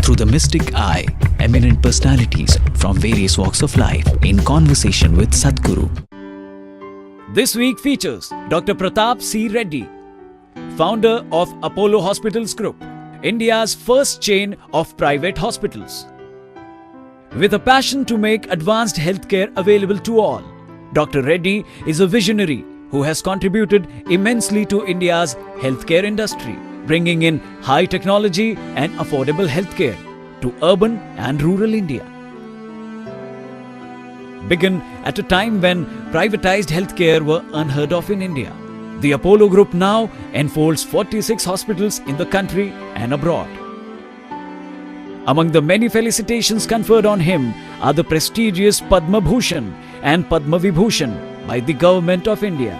through the mystic eye, eminent personalities from various walks of life in conversation with Sadhguru. This week features Dr. Prathap C. Reddy, founder of Apollo Hospitals Group, India's first chain of private hospitals. With a passion to make advanced healthcare available to all, Dr. Reddy is a visionary who has contributed immensely to India's healthcare industry, bringing in high technology and affordable healthcare to urban and rural India. Began at a time when privatized healthcare were unheard of in India. The Apollo Group now enfolds 46 hospitals in the country and abroad. Among the many felicitations conferred on him are the prestigious Padma Bhushan and Padma Vibhushan by the Government of India.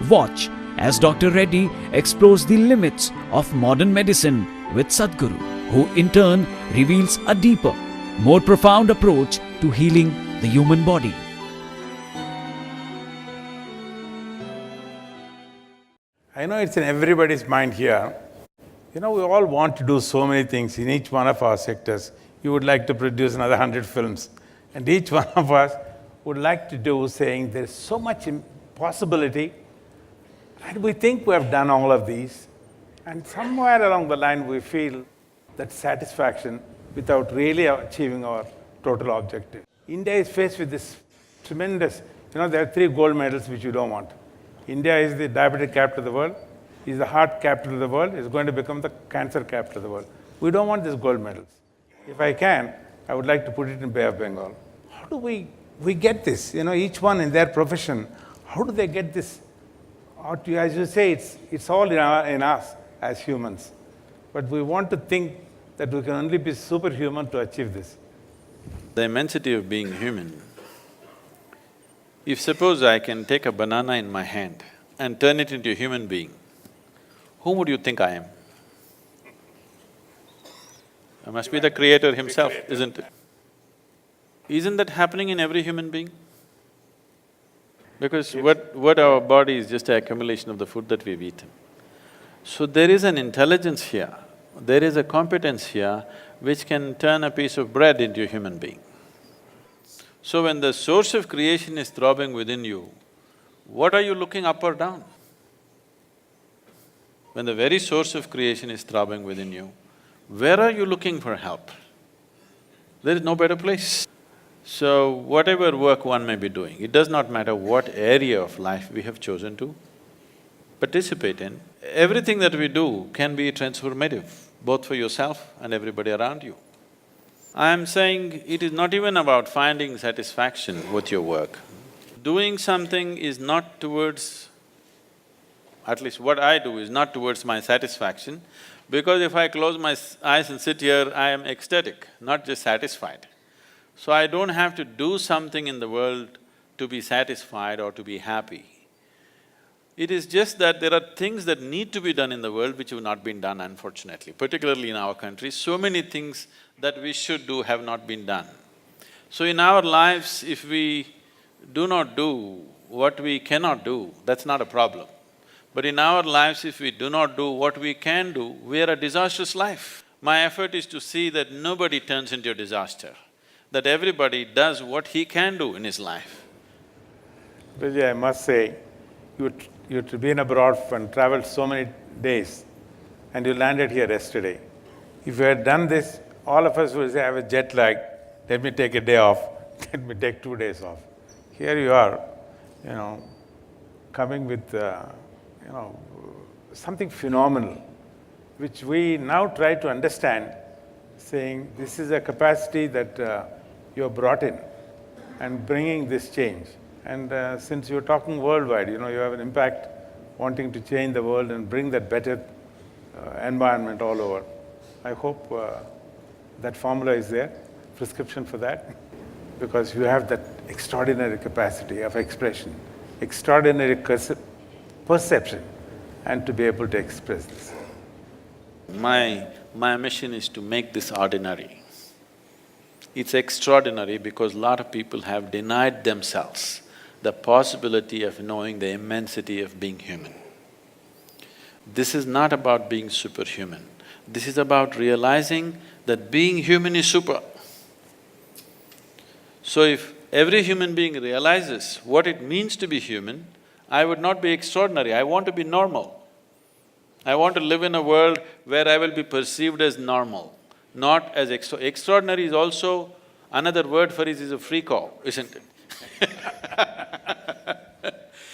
Watch as Dr. Reddy explores the limits of modern medicine with Sadhguru, who in turn reveals a deeper, more profound approach to healing the human body. I know it's in everybody's mind here. We all want to do so many things in each one of our sectors. You would like to produce another 100 films. And each one of us would like to do, saying there's so much possibility. And we think we have done all of these. And somewhere along the line, we feel that satisfaction without really achieving our total objective. India is faced with this tremendous, there are 3 gold medals which you don't want. India is the diabetic capital of the world, is the heart capital of the world, is going to become the cancer capital of the world. We don't want these gold medals. If I can, I would like to put it in Bay of Bengal. How do we get this? Each one in their profession, how do they get this? As you say, it's all in us as humans. But we want to think that we can only be superhuman to achieve this. The immensity of being human. If suppose I can take a banana in my hand and turn it into a human being, whom would you think I am? I must be the creator himself, isn't it? Isn't that happening in every human being? Because what our body is just an accumulation of the food that we've eaten. So there is an intelligence here, there is a competence here which can turn a piece of bread into a human being. So when the source of creation is throbbing within you, what are you looking up or down? When the very source of creation is throbbing within you, where are you looking for help? There is no better place. So whatever work one may be doing, it does not matter what area of life we have chosen to participate in, everything that we do can be transformative, both for yourself and everybody around you. I am saying it is not even about finding satisfaction with your work. Doing something is not towards… at least what I do is not towards my satisfaction, because if I close my eyes and sit here, I am ecstatic, not just satisfied. So I don't have to do something in the world to be satisfied or to be happy. It is just that there are things that need to be done in the world which have not been done, unfortunately, particularly in our country. So many things that we should do have not been done. So in our lives, if we do not do what we cannot do, that's not a problem. But in our lives, if we do not do what we can do, we are a disastrous life. My effort is to see that nobody turns into a disaster, that everybody does what he can do in his life. Vijay, I must say, you've been abroad and traveled so many days, and you landed here yesterday. If you had done this, all of us would say, I have a jet lag, let me take a day off, let me take 2 days off. Here you are, coming with, something phenomenal, which we now try to understand, saying this is a capacity that you have brought in and bringing this change. And since you're talking worldwide, you have an impact wanting to change the world and bring that better environment all over. I hope that formula is there, prescription for that, because you have that extraordinary capacity of expression, extraordinary perception, and to be able to express this. My mission is to make this ordinary. It's extraordinary because a lot of people have denied themselves the possibility of knowing the immensity of being human. This is not about being superhuman. This is about realizing that being human is super. So if every human being realizes what it means to be human, I would not be extraordinary, I want to be normal. I want to live in a world where I will be perceived as normal, not as extraordinary is also… another word for it is a freako, isn't it?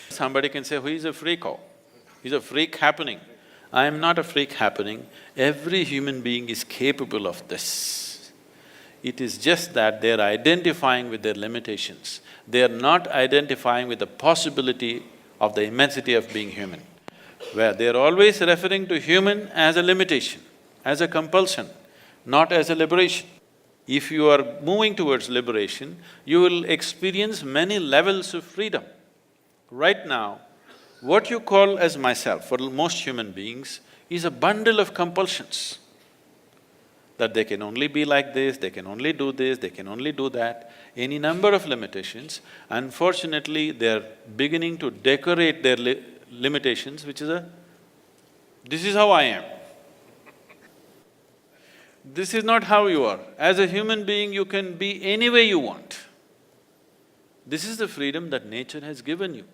Somebody can say, who is a freako? He's a freak happening. I am not a freak happening. Every human being is capable of this. It is just that they're identifying with their limitations. They're not identifying with the possibility of the immensity of being human, where they're always referring to human as a limitation, as a compulsion, not as a liberation. If you are moving towards liberation, you will experience many levels of freedom. Right now, what you call as myself, for most human beings, is a bundle of compulsions. That they can only be like this, they can only do this, they can only do that, any number of limitations. Unfortunately, they're beginning to decorate their limitations, which is this is how I am. This is not how you are. As a human being, you can be any way you want. This is the freedom that nature has given you.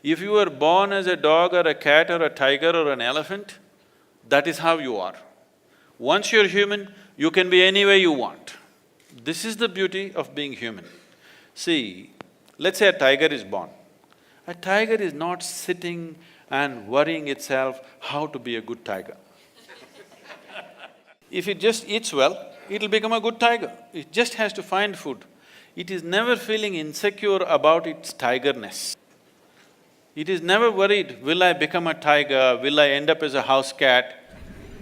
If you were born as a dog or a cat or a tiger or an elephant, that is how you are. Once you're human, you can be any way you want. This is the beauty of being human. See, let's say a tiger is born. A tiger is not sitting and worrying itself how to be a good tiger. If it just eats well, it'll become a good tiger. It just has to find food. It is never feeling insecure about its tigerness. It is never worried, will I become a tiger, will I end up as a house cat?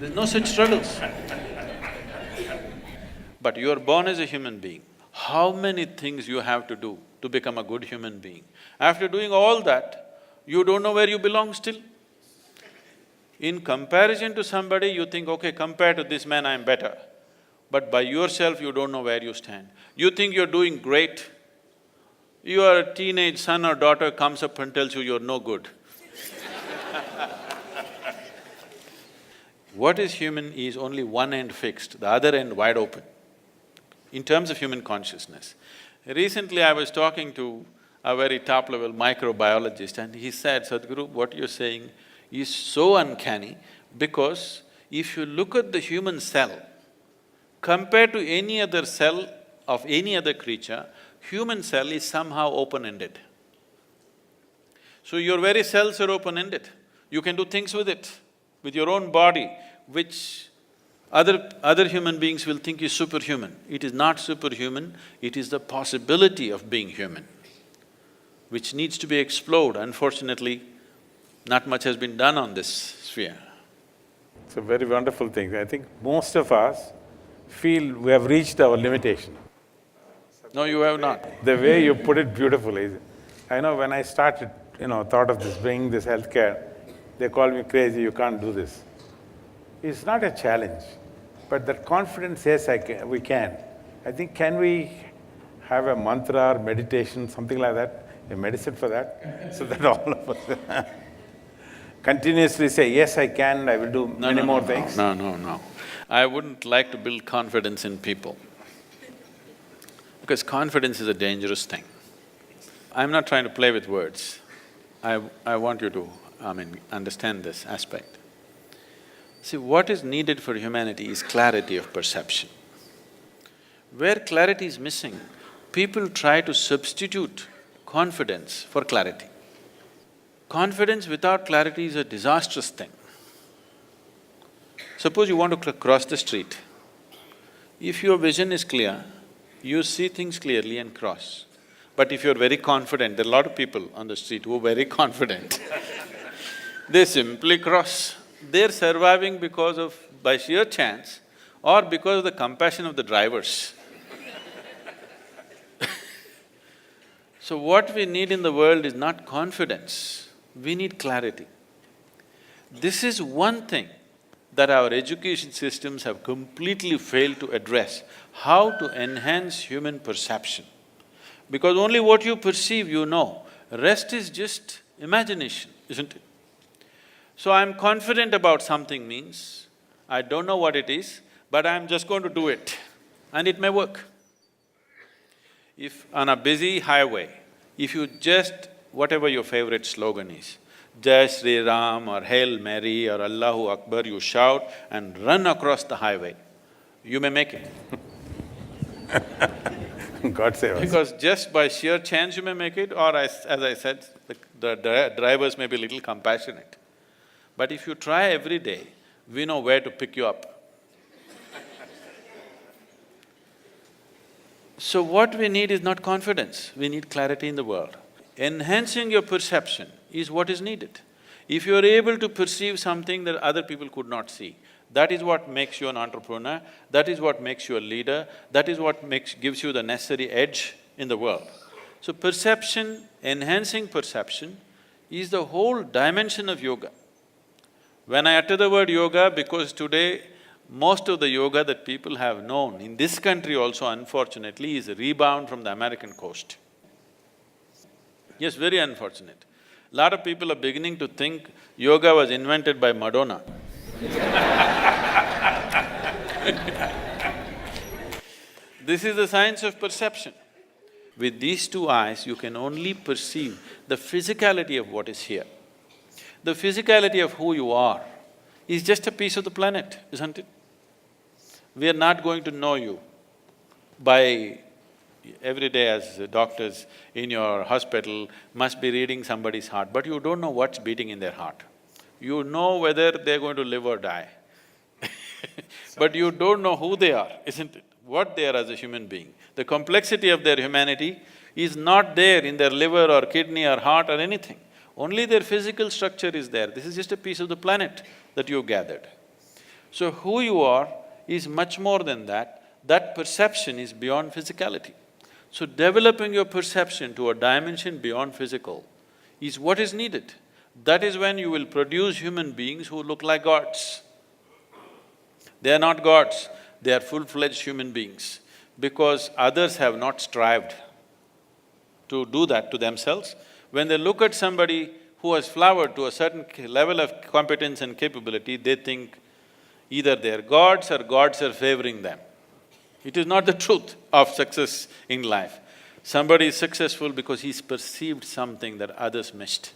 There's no such struggles. But you are born as a human being. How many things you have to do to become a good human being? After doing all that, you don't know where you belong still. In comparison to somebody, you think, okay, compared to this man, I'm better. But by yourself, you don't know where you stand. You think you're doing great. Your teenage son or daughter comes up and tells you you're no good. What is human is only one end fixed, the other end wide open, in terms of human consciousness. Recently, I was talking to a very top-level microbiologist and he said, Sadhguru, what you're saying is so uncanny because if you look at the human cell, compared to any other cell of any other creature, human cell is somehow open-ended. So your very cells are open-ended. You can do things with it, with your own body, which other human beings will think is superhuman. It is not superhuman, it is the possibility of being human, which needs to be explored. Unfortunately, not much has been done on this sphere. It's a very wonderful thing. I think most of us feel we have reached our limitation. No, you have not. The way you put it beautifully, I know when I started, thought of this, bringing this healthcare, they called me crazy, you can't do this. It's not a challenge, but that confidence says we can. I think, can we have a mantra or meditation, something like that, a medicine for that, so that all of us continuously say, yes, I can, I will do many more things? No. I wouldn't like to build confidence in people, because confidence is a dangerous thing. I'm not trying to play with words. I want you to, understand this aspect. See, what is needed for humanity is clarity of perception. Where clarity is missing, people try to substitute confidence for clarity. Confidence without clarity is a disastrous thing. Suppose you want to cross the street. If your vision is clear, you see things clearly and cross. But if you're very confident, there are a lot of people on the street who are very confident, they simply cross. They're surviving by sheer chance or because of the compassion of the drivers. So what we need in the world is not confidence, we need clarity. This is one thing that our education systems have completely failed to address, how to enhance human perception. Because only what you perceive you know, rest is just imagination, isn't it? So I'm confident about something means I don't know what it is, but I'm just going to do it, and it may work. If on a busy highway, if you just… whatever your favorite slogan is, Jai Sri Ram or Hail Mary or Allahu Akbar, you shout and run across the highway, you may make it. God save us. Because just by sheer chance you may make it, or as I said, the drivers may be little compassionate. But if you try every day, we know where to pick you up. So what we need is not confidence, we need clarity in the world. Enhancing your perception is what is needed. If you are able to perceive something that other people could not see, that is what makes you an entrepreneur, that is what makes you a leader, that is what gives you the necessary edge in the world. So perception, enhancing perception is the whole dimension of yoga. When I utter the word yoga, because today most of the yoga that people have known in this country also unfortunately is a rebound from the American coast. Yes, very unfortunate. Lot of people are beginning to think yoga was invented by Madonna. This is the science of perception. With these two eyes, you can only perceive the physicality of what is here. The physicality of who you are is just a piece of the planet, isn't it? We are not going to know you by… every day as doctors in your hospital must be reading somebody's heart, but you don't know what's beating in their heart. You know whether they're going to live or die but you don't know who they are, isn't it? What they are as a human being. The complexity of their humanity is not there in their liver or kidney or heart or anything. Only their physical structure is there. This is just a piece of the planet that you've gathered. So who you are is much more than that. That perception is beyond physicality. So developing your perception to a dimension beyond physical is what is needed. That is when you will produce human beings who look like gods. They are not gods, they are full-fledged human beings, because others have not strived to do that to themselves. When they look at somebody who has flowered to a certain level of competence and capability, they think either they're gods or gods are favoring them. It is not the truth of success in life. Somebody is successful because he's perceived something that others missed.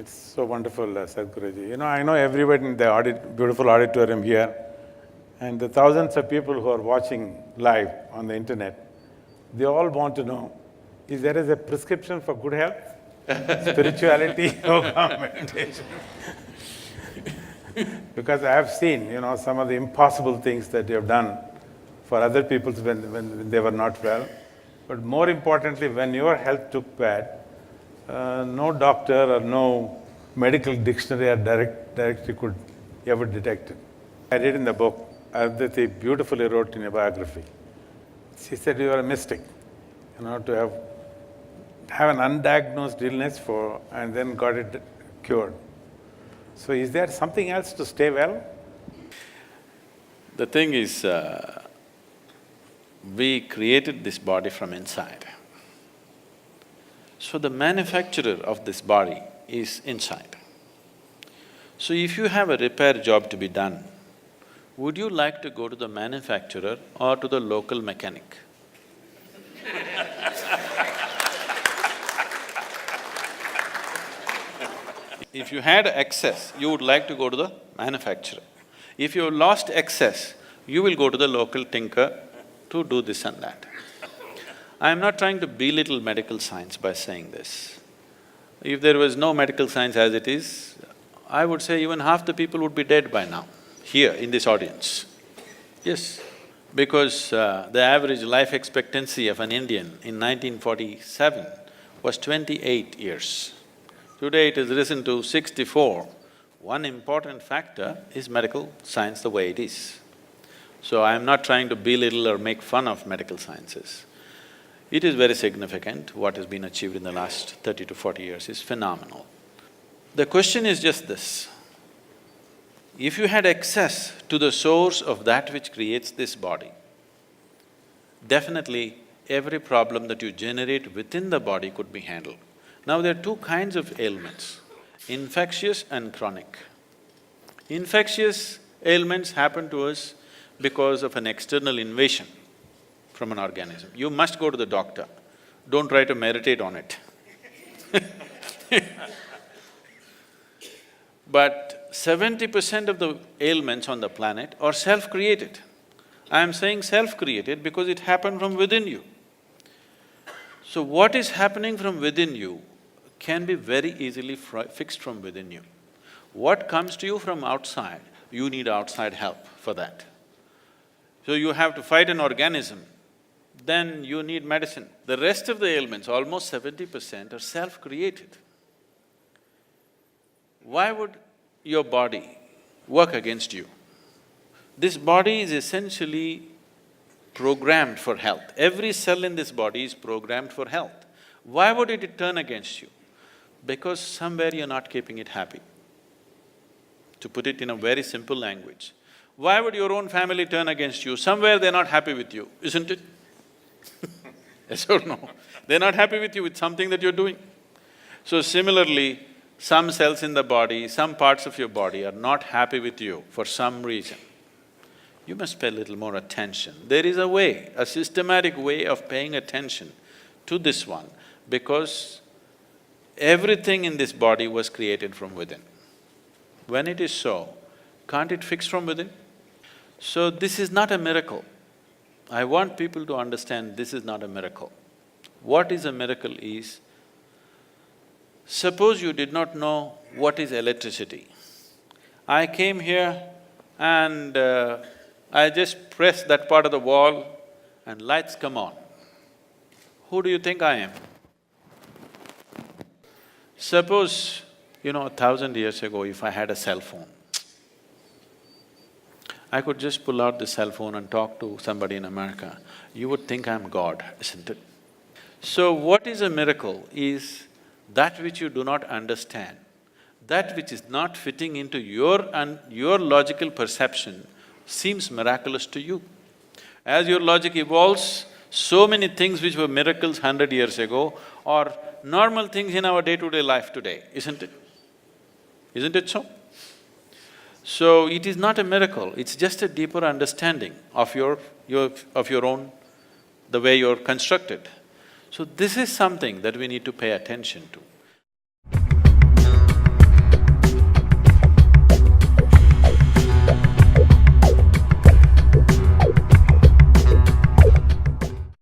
It's so wonderful, Sadhguruji. I know everybody in the beautiful auditorium here, and the thousands of people who are watching live on the internet, they all want to know, is there a prescription for good health? Spirituality, yoga, meditation? Because I have seen, some of the impossible things that you have done for other people when they were not well. But more importantly, when your health took bad, no doctor or no medical dictionary or directory could ever detect it. I read in the book, Aditi beautifully wrote in a biography. She said, you are a mystic, to have an undiagnosed illness and then got it cured. So is there something else to stay well? The thing is, we created this body from inside. So the manufacturer of this body is inside. So if you have a repair job to be done, would you like to go to the manufacturer or to the local mechanic? If you had excess, you would like to go to the manufacturer. If you lost excess, you will go to the local tinker to do this and that. I am not trying to belittle medical science by saying this. If there was no medical science as it is, I would say even half the people would be dead by now, here in this audience. Yes, because the average life expectancy of an Indian in 1947 was 28 years. Today it has risen to 64. One important factor is medical science the way it is. So I am not trying to belittle or make fun of medical sciences. It is very significant. What has been achieved in the last 30 to 40 years is phenomenal. The question is just this: if you had access to the source of that which creates this body, definitely every problem that you generate within the body could be handled. Now there are two kinds of ailments, infectious and chronic. Infectious ailments happen to us because of an external invasion from an organism. You must go to the doctor. Don't try to meditate on it. But 70% of the ailments on the planet are self-created. I am saying self-created because it happened from within you. So what is happening from within you can be very easily fixed from within you. What comes to you from outside, you need outside help for that. So you have to fight an organism, then you need medicine. The rest of the ailments, almost 70%, are self-created. Why would your body work against you? This body is essentially programmed for health. Every cell in this body is programmed for health. Why would it turn against you? Because somewhere you're not keeping it happy. To put it in a very simple language, why would your own family turn against you? Somewhere they're not happy with you, isn't it? Yes or no? They're not happy with you with something that you're doing. So similarly, some cells in the body, some parts of your body are not happy with you for some reason. You must pay a little more attention. There is a way, a systematic way of paying attention to this one, because everything in this body was created from within. When it is so, can't it fix from within? So this is not a miracle. I want people to understand this is not a miracle. What is a miracle is, suppose you did not know what is electricity. I came here and I just press that part of the wall and lights come on. Who do you think I am? Suppose, 1,000 years ago, if I had a cell phone, I could just pull out the cell phone and talk to somebody in America. You would think I'm God, isn't it? So what is a miracle is that which you do not understand, that which is not fitting into your logical perception seems miraculous to you. As your logic evolves, so many things which were miracles 100 years ago are normal things in our day-to-day life today, isn't it? Isn't it so? So it is not a miracle, it's just a deeper understanding of your own, the way you're constructed. So this is something that we need to pay attention to.